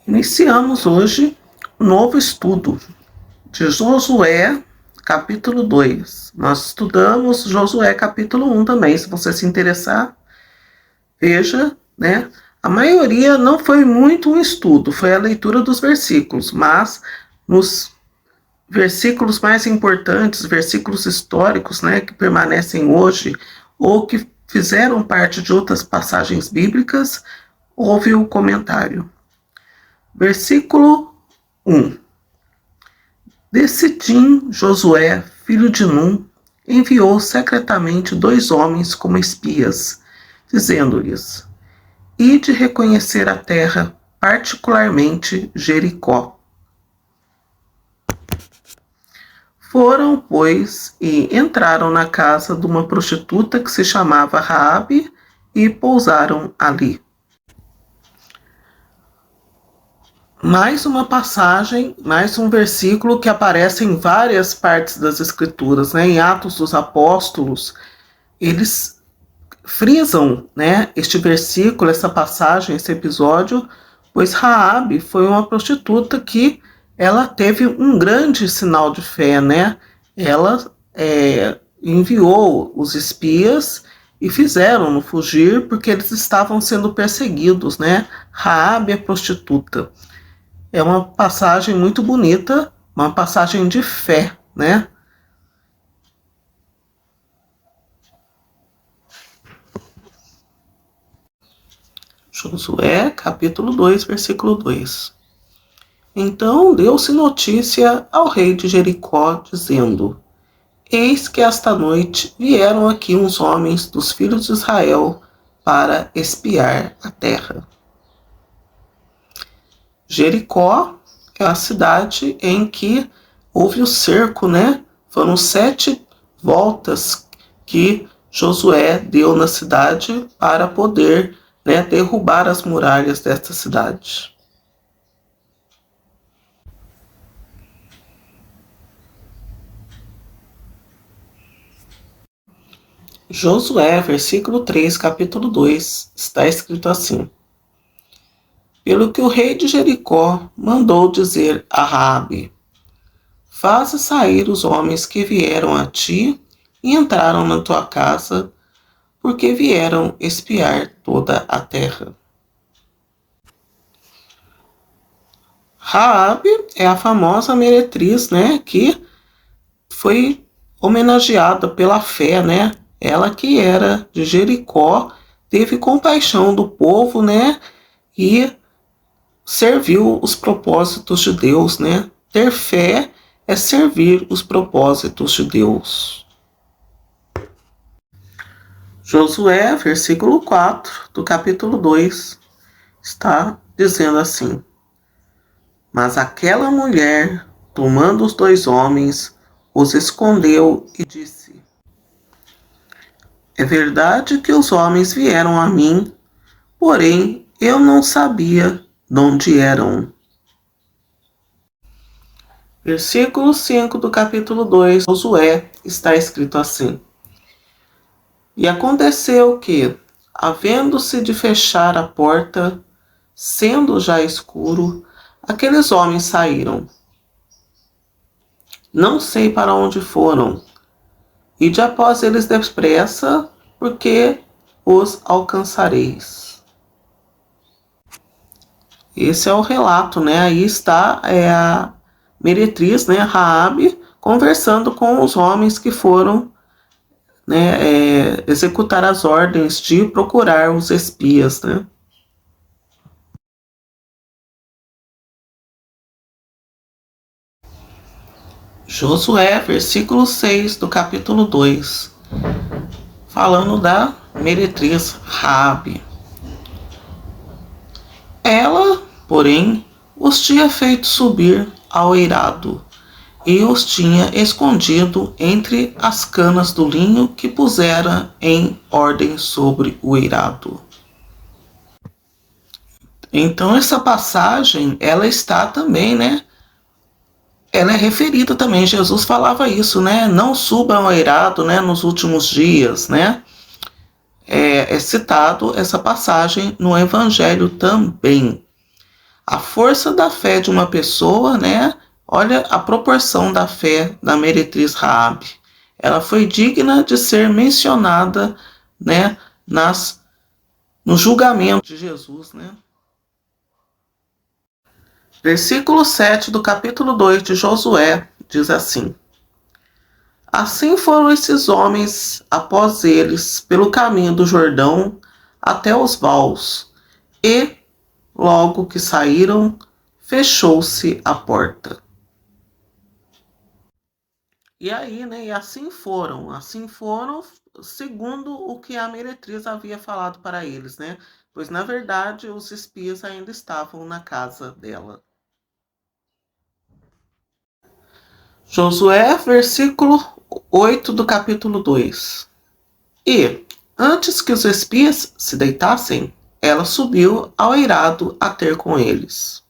Iniciamos hoje um novo estudo de Josué, capítulo 2. Nós estudamos Josué, capítulo 1 também, se você se interessar, veja, né? A maioria não foi muito um estudo, foi a leitura dos versículos, mas nos versículos mais importantes, versículos históricos, né, que permanecem hoje, ou que fizeram parte de outras passagens bíblicas, houve o comentário. Versículo 1. Decidim Josué, filho de Num, enviou secretamente 2 homens como espias, dizendo-lhes: Ide reconhecer a terra, particularmente Jericó. Foram, pois, e entraram na casa de uma prostituta que se chamava Raabe e pousaram ali. Mais uma passagem, mais um versículo que aparece em várias partes das Escrituras, né? Em Atos dos Apóstolos, eles frisam, né, este versículo, essa passagem, esse episódio, pois Raabe foi uma prostituta que ela teve um grande sinal de fé, né? Ela enviou os espias e fizeram-no fugir porque eles estavam sendo perseguidos, né? Raabe é prostituta. É uma passagem muito bonita, uma passagem de fé, né? Josué, capítulo 2, versículo 2. Então deu-se notícia ao rei de Jericó, dizendo: Eis que esta noite vieram aqui uns homens dos filhos de Israel para espiar a terra. Jericó é a cidade em que houve o cerco, né? Foram 7 voltas que Josué deu na cidade para poder, né, derrubar as muralhas desta cidade. Josué, versículo 3, capítulo 2, está escrito assim: Pelo que o rei de Jericó mandou dizer a Raabe: Faze sair os homens que vieram a ti e entraram na tua casa, porque vieram espiar toda a terra. Raabe é a famosa meretriz, né, que foi homenageada pela fé, né? Ela que era de Jericó, teve compaixão do povo, né? E serviu os propósitos de Deus, né? Ter fé é servir os propósitos de Deus. Josué, versículo 4 do capítulo 2, está dizendo assim: Mas aquela mulher, tomando os 2 homens, os escondeu e disse: É verdade que os homens vieram a mim, porém eu não sabia de onde eram. Versículo 5 do capítulo 2, Josué, está escrito assim: E aconteceu que, havendo-se de fechar a porta, sendo já escuro, aqueles homens saíram. Não sei para onde foram. Ide após eles depressa, porque os alcançareis. Esse é o relato, né? Aí está a meretriz, né, Raabe, conversando com os homens que foram, né, executar as ordens de procurar os espias, né? Josué, versículo 6 do capítulo 2, falando da meretriz Raabe. Ela, porém, os tinha feito subir ao eirado e os tinha escondido entre as canas do linho que pusera em ordem sobre o eirado. Então essa passagem, ela está também, né? Ela é referida também, Jesus falava isso, né? Não subam ao eirado, né, nos últimos dias, né? É citado essa passagem no Evangelho também. A força da fé de uma pessoa, né? Olha a proporção da fé da meretriz Raabe. Ela foi digna de ser mencionada, né, no julgamento de Jesus, né? Versículo 7 do capítulo 2 de Josué diz assim: Assim foram esses homens após eles pelo caminho do Jordão até os vaus, e, logo que saíram, fechou-se a porta. E aí, né, e assim foram, segundo o que a meretriz havia falado para eles, né? Pois, na verdade, os espias ainda estavam na casa dela. Josué, versículo 8 do capítulo 2. E, antes que os espias se deitassem, ela subiu ao eirado a ter com eles.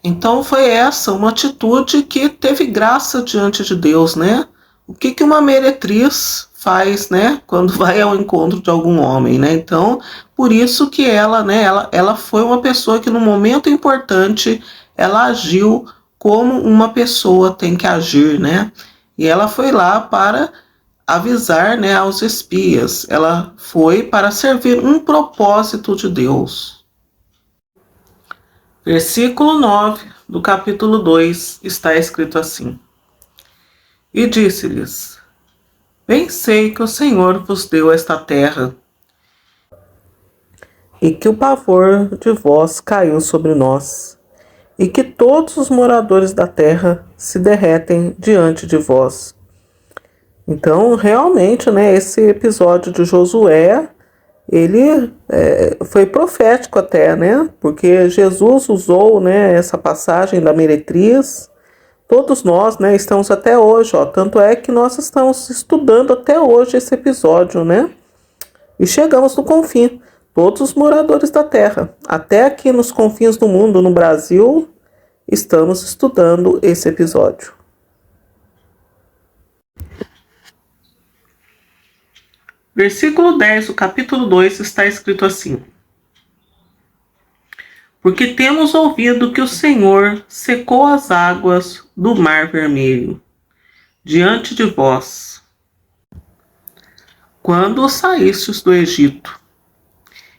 Então foi essa uma atitude que teve graça diante de Deus, né? O que uma meretriz faz, né, quando vai ao encontro de algum homem, né? Então, por isso que ela, né, ela foi uma pessoa que no momento importante ela agiu como uma pessoa tem que agir, né? E ela foi lá para avisar, né, aos espias. Ela foi para servir um propósito de Deus. Versículo 9 do capítulo 2 está escrito assim: E disse-lhes: Bem sei que o Senhor vos deu esta terra, e que o pavor de vós caiu sobre nós, e que todos os moradores da terra se derretem diante de vós. Então, realmente, né, esse episódio de Josué, ele foi profético até, né? Porque Jesus usou, né, essa passagem da meretriz. Todos nós, né, estamos até hoje, ó. Tanto é que nós estamos estudando até hoje esse episódio, né? E chegamos no confim. Todos os moradores da Terra, até aqui nos confins do mundo, no Brasil, estamos estudando esse episódio. Versículo 10 do capítulo 2 está escrito assim: Porque temos ouvido que o Senhor secou as águas do Mar Vermelho diante de vós, quando saístes do Egito,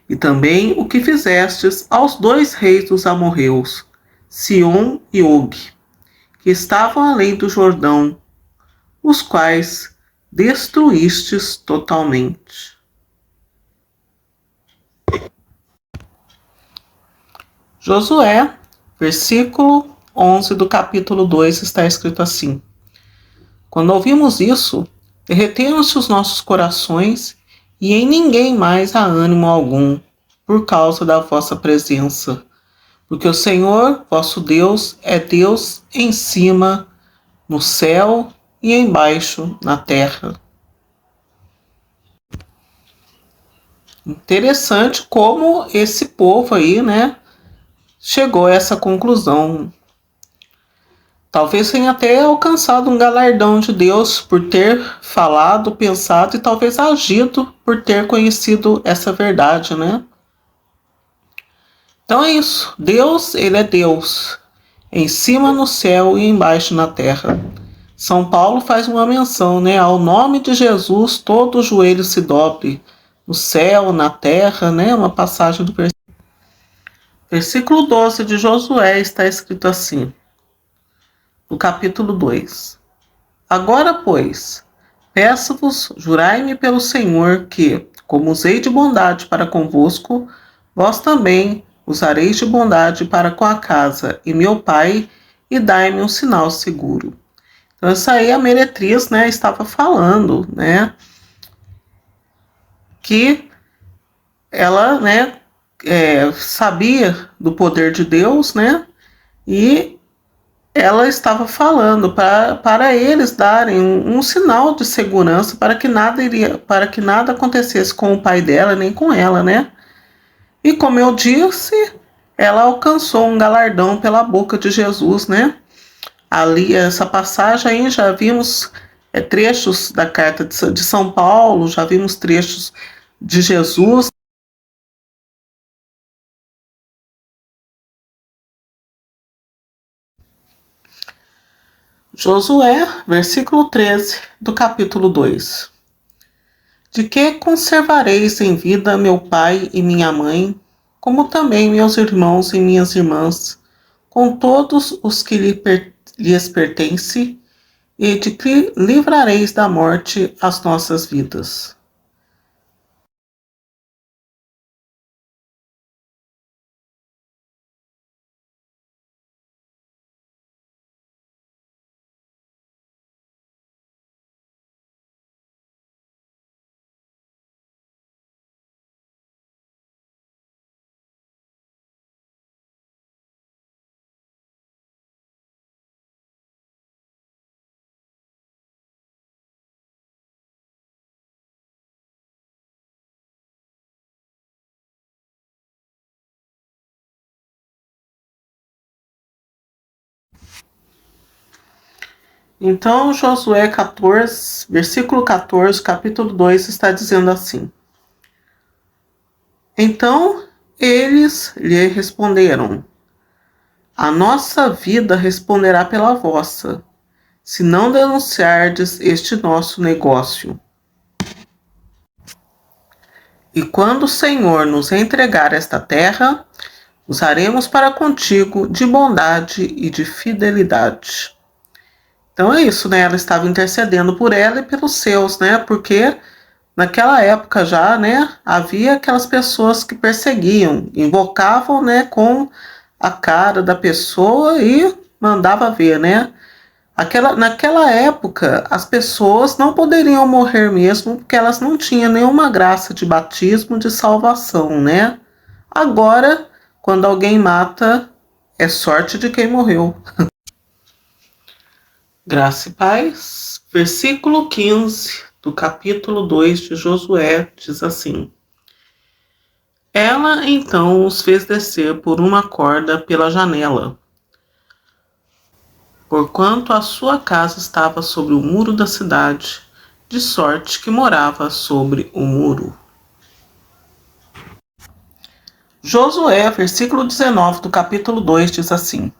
e também o que fizestes aos dois reis dos amorreus, Sion e Og, que estavam além do Jordão, os quais destruístes totalmente. Josué, versículo 11 do capítulo 2 está escrito assim: Quando ouvimos isso, derreteram-se os nossos corações, e em ninguém mais há ânimo algum, por causa da vossa presença. Porque o Senhor, vosso Deus, é Deus em cima, no céu, e embaixo, na terra. Interessante como esse povo aí, né, chegou a essa conclusão. Talvez tenha até alcançado um galardão de Deus por ter falado, pensado e talvez agido por ter conhecido essa verdade, né? Então é isso. Deus, ele é Deus, em cima no céu e embaixo na terra. São Paulo faz uma menção, né? Ao nome de Jesus, todo o joelho se dobre, no céu, na terra, né? Uma passagem do versículo 12 de Josué está escrito assim: no capítulo 2. Agora, pois, peço-vos, jurai-me pelo Senhor que, como usei de bondade para convosco, vós também usareis de bondade para com a casa e meu pai, e dai-me um sinal seguro. Então, essa aí a meretriz, né, estava falando, né, que ela, né, sabia do poder de Deus, né, e ela estava falando para eles darem um sinal de segurança para que nada acontecesse com o pai dela nem com ela, né? E como eu disse, ela alcançou um galardão pela boca de Jesus, né? Ali essa passagem aí já vimos trechos da carta de São Paulo, já vimos trechos de Jesus Josué, versículo 13 do capítulo 2. De que conservareis em vida meu pai e minha mãe, como também meus irmãos e minhas irmãs, com todos os que lhes pertencem, e de que livrareis da morte as nossas vidas. Então, Josué 14, versículo 14, capítulo 2, está dizendo assim: Então eles lhe responderam: A nossa vida responderá pela vossa, se não denunciardes este nosso negócio. E quando o Senhor nos entregar esta terra, usaremos para contigo de bondade e de fidelidade. Então é isso, né? Ela estava intercedendo por ela e pelos seus, né? Porque naquela época já, né, havia aquelas pessoas que perseguiam, invocavam, né, com a cara da pessoa e mandava ver, né? Naquela época, as pessoas não poderiam morrer mesmo porque elas não tinham nenhuma graça de batismo, de salvação, né? Agora, quando alguém mata, é sorte de quem morreu. Graça e paz. Versículo 15 do capítulo 2 de Josué diz assim: Ela então os fez descer por uma corda pela janela, porquanto a sua casa estava sobre o muro da cidade, de sorte que morava sobre o muro. Josué, versículo 19 do capítulo 2 diz assim: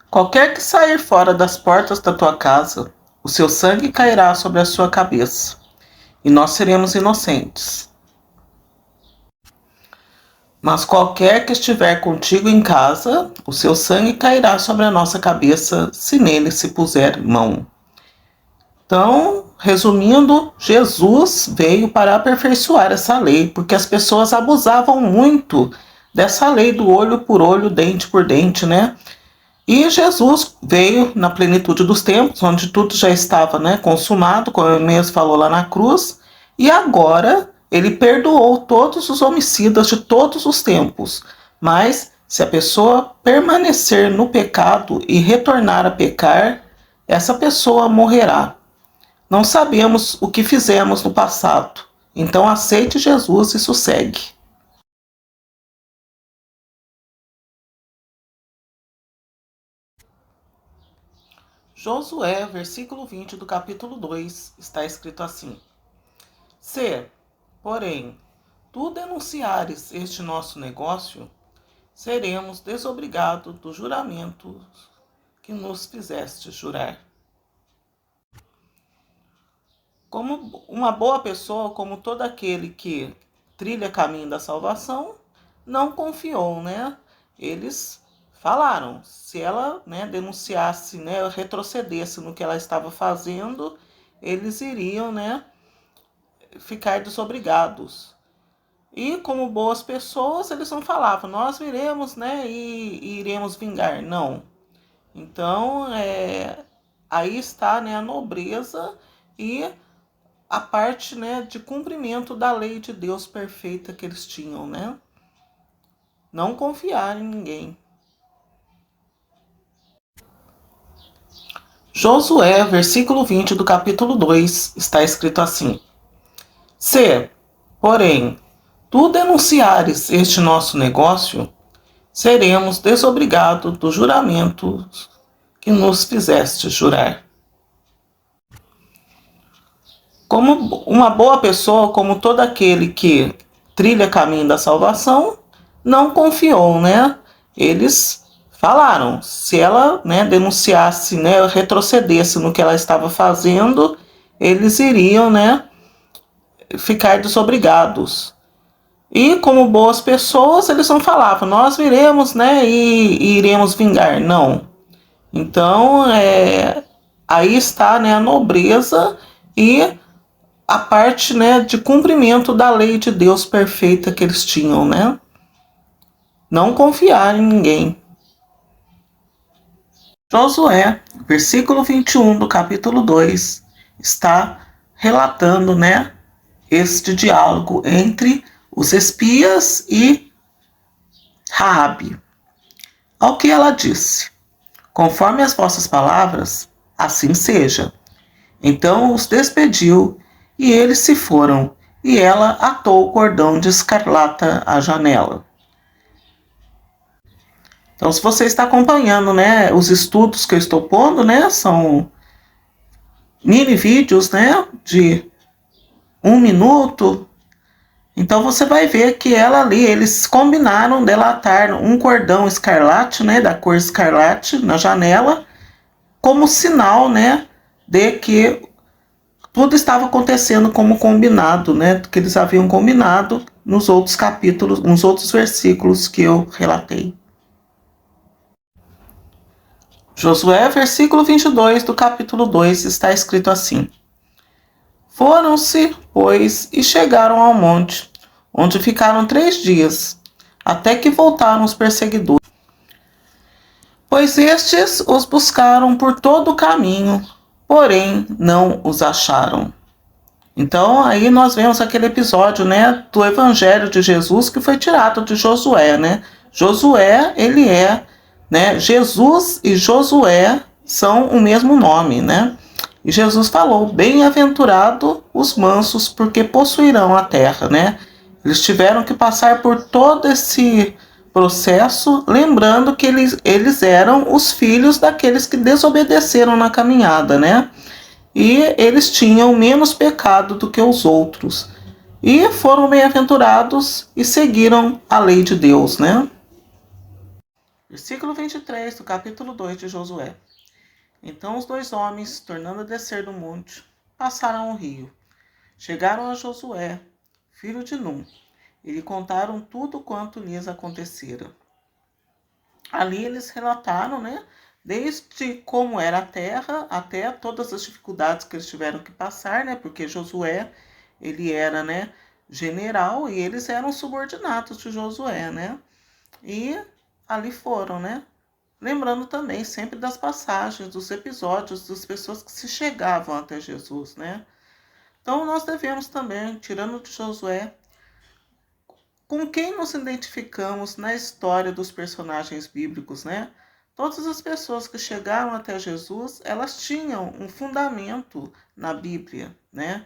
Qualquer que sair fora das portas da tua casa, o seu sangue cairá sobre a sua cabeça, e nós seremos inocentes. Mas qualquer que estiver contigo em casa, o seu sangue cairá sobre a nossa cabeça, se nele se puser mão. Então, resumindo, Jesus veio para aperfeiçoar essa lei, porque as pessoas abusavam muito dessa lei do olho por olho, dente por dente, né? E Jesus veio na plenitude dos tempos, onde tudo já estava, né, consumado, como ele mesmo falou lá na cruz, e agora ele perdoou todos os homicidas de todos os tempos. Mas se a pessoa permanecer no pecado e retornar a pecar, essa pessoa morrerá. Não sabemos o que fizemos no passado, então aceite Jesus e sossegue. Josué, versículo 20 do capítulo 2, está escrito assim: Se, porém, tu denunciares este nosso negócio, seremos desobrigados do juramento que nos fizeste jurar. Como uma boa pessoa, como todo aquele que trilha caminho da salvação, não confiou, né? Eles falaram, se ela, né, denunciasse, né, retrocedesse no que ela estava fazendo, eles iriam, né, ficar desobrigados. E como boas pessoas, eles não falavam, nós viremos, né, e iremos vingar. Não. Então, aí está, né, a nobreza e a parte, né, de cumprimento da lei de Deus perfeita que eles tinham, né? Não confiar em ninguém. Josué, versículo 20 do capítulo 2, está escrito assim: Se, porém, tu denunciares este nosso negócio, seremos desobrigados do juramento que nos fizeste jurar. Como uma boa pessoa, como todo aquele que trilha caminho da salvação, não confiou, né? Eles falaram, se ela, né, denunciasse, né, retrocedesse no que ela estava fazendo, eles iriam, né, ficar desobrigados. E como boas pessoas, eles não falavam, nós viremos, né, e iremos vingar. Não. Então, aí está, né, a nobreza e a parte, né, de cumprimento da lei de Deus perfeita que eles tinham, né? Não confiar em ninguém. Josué, versículo 21 do capítulo 2, está relatando, né, este diálogo entre os espias e Raabe. Ao que ela disse: conforme as vossas palavras, assim seja. Então os despediu e eles se foram, e ela atou o cordão de escarlata à janela. Então, se você está acompanhando, né, os estudos que eu estou pondo, né, são mini vídeos, né, de 1 minuto. Então você vai ver que ela ali, eles combinaram delatar um cordão escarlate, né, da cor escarlate na janela, como sinal, né, de que tudo estava acontecendo como combinado, né, que eles haviam combinado nos outros capítulos, nos outros versículos que eu relatei. Josué, versículo 22 do capítulo 2, está escrito assim: foram-se, pois, e chegaram ao monte, onde ficaram 3 dias, até que voltaram os perseguidores. Pois estes os buscaram por todo o caminho, porém não os acharam. Então aí nós vemos aquele episódio, né, do Evangelho de Jesus que foi tirado de Josué, né? Josué, ele né, Jesus e Josué são o mesmo nome, né? E Jesus falou: bem-aventurado os mansos, porque possuirão a terra, né? Eles tiveram que passar por todo esse processo, lembrando que eles eram os filhos daqueles que desobedeceram na caminhada, né? E eles tinham menos pecado do que os outros. E foram bem-aventurados e seguiram a lei de Deus, né? Versículo 23 do capítulo 2 de Josué. Então os 2 homens, tornando a descer do monte, passaram o rio. Chegaram a Josué, filho de Num, e lhe contaram tudo quanto lhes acontecera. Ali eles relataram, né, desde como era a terra até todas as dificuldades que eles tiveram que passar, né, porque Josué, ele era, né, general e eles eram subordinados de Josué, né, e ali foram, né, lembrando também sempre das passagens, dos episódios, das pessoas que se chegavam até Jesus, né. Então nós devemos também, tirando de Josué, com quem nos identificamos na história dos personagens bíblicos, né? Todas as pessoas que chegaram até Jesus, elas tinham um fundamento na Bíblia, né?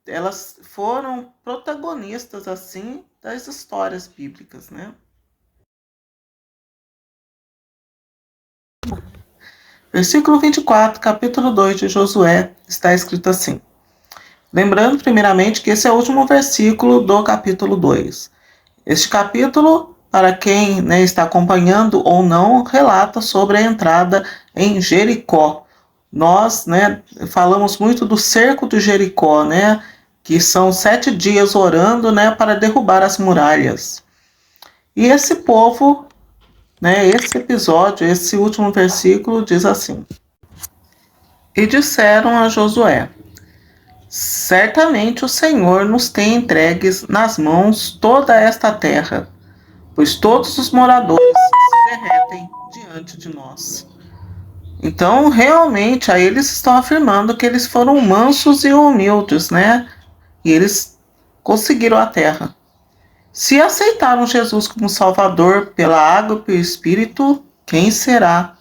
Elas foram protagonistas, assim, das histórias bíblicas, né? Versículo 24, capítulo 2 de Josué, está escrito assim. Lembrando, primeiramente, que esse é o último versículo do capítulo 2. Este capítulo, para quem, né, está acompanhando ou não, relata sobre a entrada em Jericó. Nós, né, falamos muito do cerco de Jericó, né, que são 7 dias orando, né, para derrubar as muralhas. E esse povo, né, esse episódio, esse último versículo diz assim: e disseram a Josué: certamente o Senhor nos tem entregues nas mãos toda esta terra, pois todos os moradores se derretem diante de nós. Então, realmente, aí eles estão afirmando que eles foram mansos e humildes, né? E eles conseguiram a terra. Se aceitaram Jesus como Salvador pela água e pelo Espírito, quem será